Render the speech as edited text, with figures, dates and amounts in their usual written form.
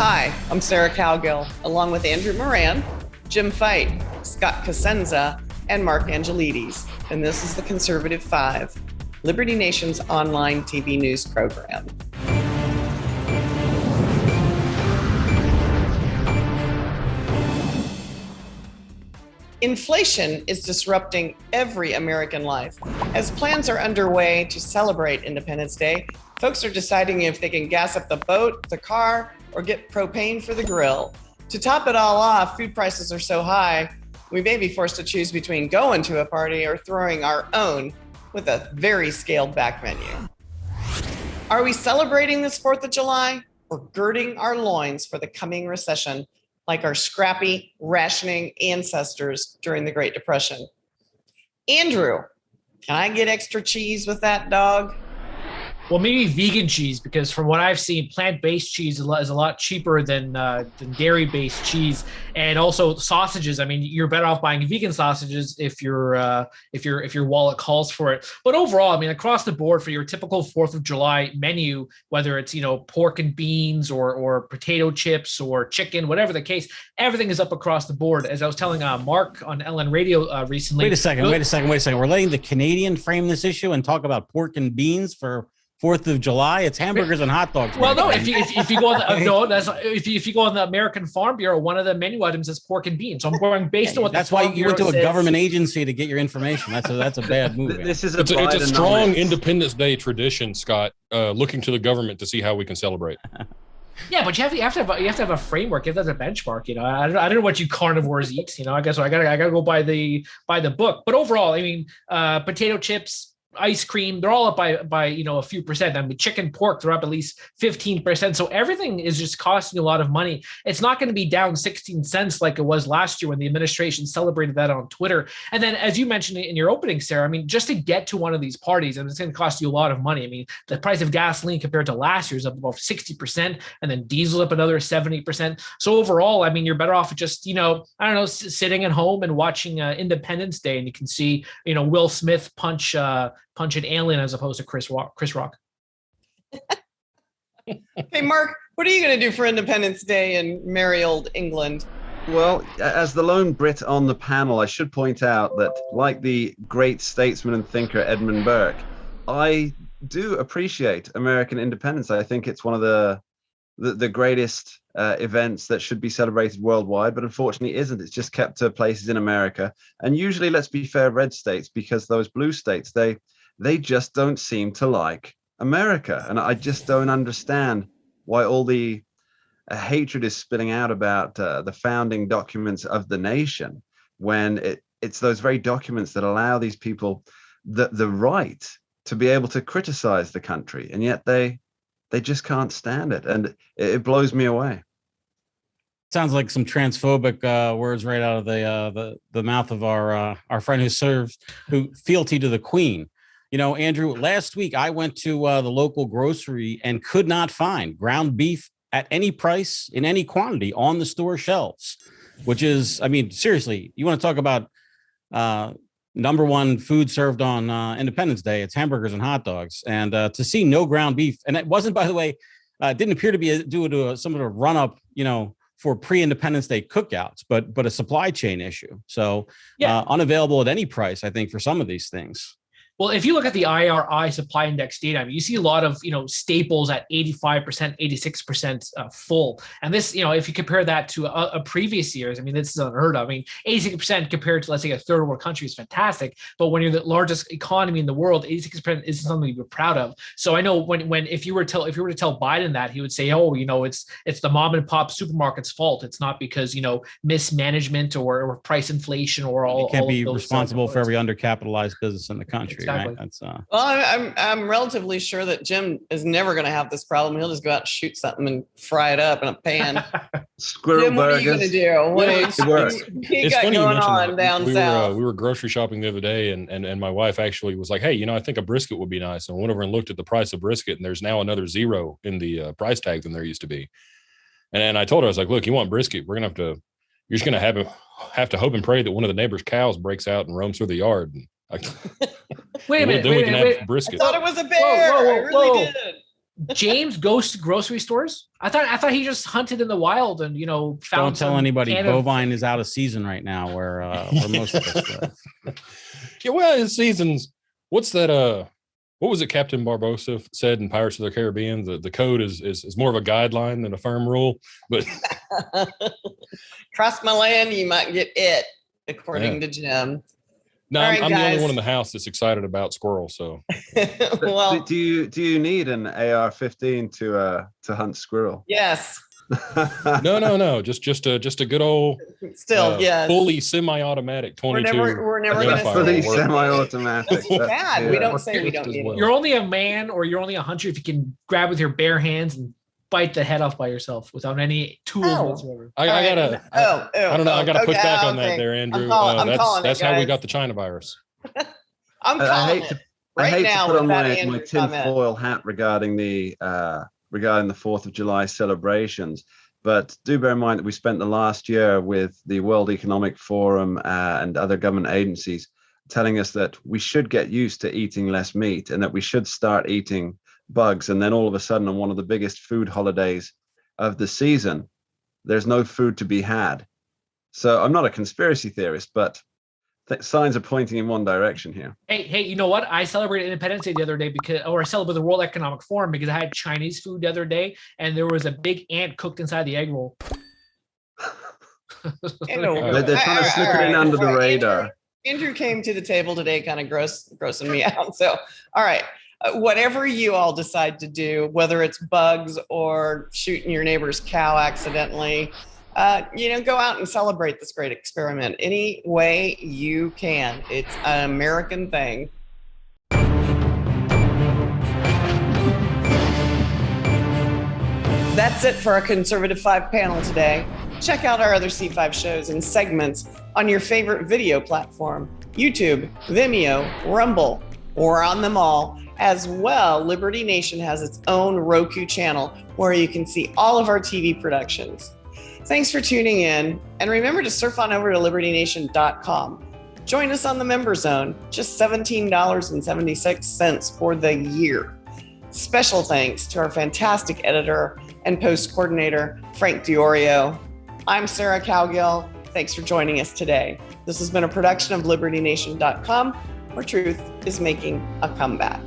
Hi, I'm Sarah Cowgill, along with Andrew Moran, Jim Fite, Scott Cosenza, and Mark Angelides. And this is the Conservative Five, Liberty Nation's online TV news program. Inflation is disrupting every American life. As plans are underway to celebrate Independence Day, folks are deciding if they can gas up the boat, the car, or get propane for the grill. To top it all off, food prices are so high, we may be forced to choose between going to a party or throwing our own with a very scaled back menu. Are we celebrating this 4th of July or girding our loins for the coming recession like our scrappy, rationing ancestors during the Great Depression? Andrew, can I get extra cheese with that dog? Well, maybe vegan cheese, because from what I've seen, plant-based cheese is a lot cheaper than dairy-based cheese, and also sausages. I mean, you're better off buying vegan sausages if your wallet calls for it. But overall, I mean, across the board for your typical 4th of July menu, whether it's pork and beans or potato chips or chicken, whatever the case, everything is up across the board. As I was telling Mark on Ellen Radio recently. Wait a second. We're letting the Canadian frame this issue and talk about pork and beans for 4th of July. It's hamburgers and hot dogs. Well, no, if you go on if you go on the American Farm Bureau, one of the menu items is pork and beans. So I'm going based on what that's why you went to a government agency to get your information. That's a bad move. This is it's a strong Independence Day tradition, Scott. Looking to the government to see how we can celebrate. Yeah, but you have to have a framework. You have to have a benchmark. I don't know what you carnivores eat. I guess I gotta go by the book. But overall, I mean, potato chips, ice cream, they're all up by a few percent. I mean, chicken, pork, they're up at least 15%. So everything is just costing a lot of money. It's not going to be down 16 cents like it was last year when the administration celebrated that on Twitter. And then, as you mentioned in your opening, Sarah, I mean, just to get to one of these parties, and it's going to cost you a lot of money. I mean, the price of gasoline compared to last year is up about 60%, and then diesel up another 70%. So overall, I mean, you're better off just, sitting at home and watching Independence Day, and you can see, Will Smith punch an alien as opposed to Chris Rock. Hey, Mark, what are you going to do for Independence Day in merry old England? Well, as the lone Brit on the panel, I should point out that, like the great statesman and thinker Edmund Burke, I do appreciate American independence. I think it's one of the greatest events that should be celebrated worldwide, but unfortunately isn't. It's just kept to places in America. And usually, let's be fair, red states, because those blue states, they just don't seem to like America. And I just don't understand why all the hatred is spilling out about the founding documents of the nation, when it's those very documents that allow these people the right to be able to criticize the country. And yet they just can't stand it. And it blows me away. Sounds like some transphobic words right out of the mouth of our friend who fealty to the Queen. Andrew, last week I went to the local grocery and could not find ground beef at any price in any quantity on the store shelves, which is, I mean, seriously, you want to talk about number one food served on Independence Day, it's hamburgers and hot dogs. And to see no ground beef, and it wasn't, by the way, it didn't appear to be due to some sort of run up, for pre-Independence Day cookouts, but a supply chain issue. So unavailable at any price, I think, for some of these things. Well, if you look at the IRI supply index data, I mean, you see a lot of, staples at 85%, 86% full. And this, if you compare that to a previous years, I mean, this is unheard of. I mean, 86% compared to, let's say, a third world country is fantastic. But when you're the largest economy in the world, 86% isn't something you're proud of. So I know when if you were to tell Biden that, he would say, oh, it's the mom and pop supermarket's fault. It's not because, mismanagement or price inflation or all. You can't be responsible for every undercapitalized business in the country. Exactly. Right? That's Well, I'm relatively sure that Jim is never going to have this problem. He'll just go out and shoot something and fry it up in a pan. Squirrel Jim, what are you burgers. going to do? What you got going on down south? We were grocery shopping the other day, and my wife actually was like, "Hey, I think a brisket would be nice." And I went over and looked at the price of brisket, and there's now another zero in the price tag than there used to be. And I told her, I was like, "Look, you want brisket? You're just gonna have to hope and pray that one of the neighbor's cows breaks out and roams through the yard." And Wait a minute. Then we can have brisket. I thought it was a bear. I really did. James goes to grocery stores? I thought he just hunted in the wild and found. Don't tell anybody. Bovine is out of season right now, where most of us live. Yeah, well, his seasons. What's that? What was it Captain Barbosa said in Pirates of the Caribbean? The code is more of a guideline than a firm rule. But cross my land, you might get it, according to Jim. No, right, I'm the only one in the house that's excited about squirrels. So, well, do you need an AR-15 to hunt squirrel? Yes. No. Just a good old, still, yes, fully semi-automatic 22. We're never going to fully say semi-automatic. it's bad. We don't say we don't need it. You're only a man, or you're only a hunter if you can grab with your bare hands and bite the head off by yourself without any tools whatsoever. I don't know. I gotta push back on that there, Andrew. That's how we got the China virus. I hate to put on my tinfoil hat regarding the 4th of July celebrations, but do bear in mind that we spent the last year with the World Economic Forum and other government agencies telling us that we should get used to eating less meat and that we should start eating bugs. And then all of a sudden, on one of the biggest food holidays of the season, there's no food to be had. So I'm not a conspiracy theorist, but signs are pointing in one direction here. Hey, you know what? I celebrated Independence Day the other day I celebrated the World Economic Forum because I had Chinese food the other day, and there was a big ant cooked inside the egg roll. They're trying to slip it in under the radar. Andrew came to the table today, kind of grossing me out. So, all right. Whatever you all decide to do, whether it's bugs or shooting your neighbor's cow accidentally, go out and celebrate this great experiment any way you can. It's an American thing. That's it for our Conservative 5 panel today. Check out our other C5 shows and segments on your favorite video platform, YouTube, Vimeo, Rumble, or on them all. As well, Liberty Nation has its own Roku channel where you can see all of our TV productions. Thanks for tuning in, and remember to surf on over to libertynation.com. Join us on the Member Zone, just $17.76 for the year. Special thanks to our fantastic editor and post coordinator, Frank Diorio. I'm Sarah Cowgill. Thanks for joining us today. This has been a production of libertynation.com, where truth is making a comeback.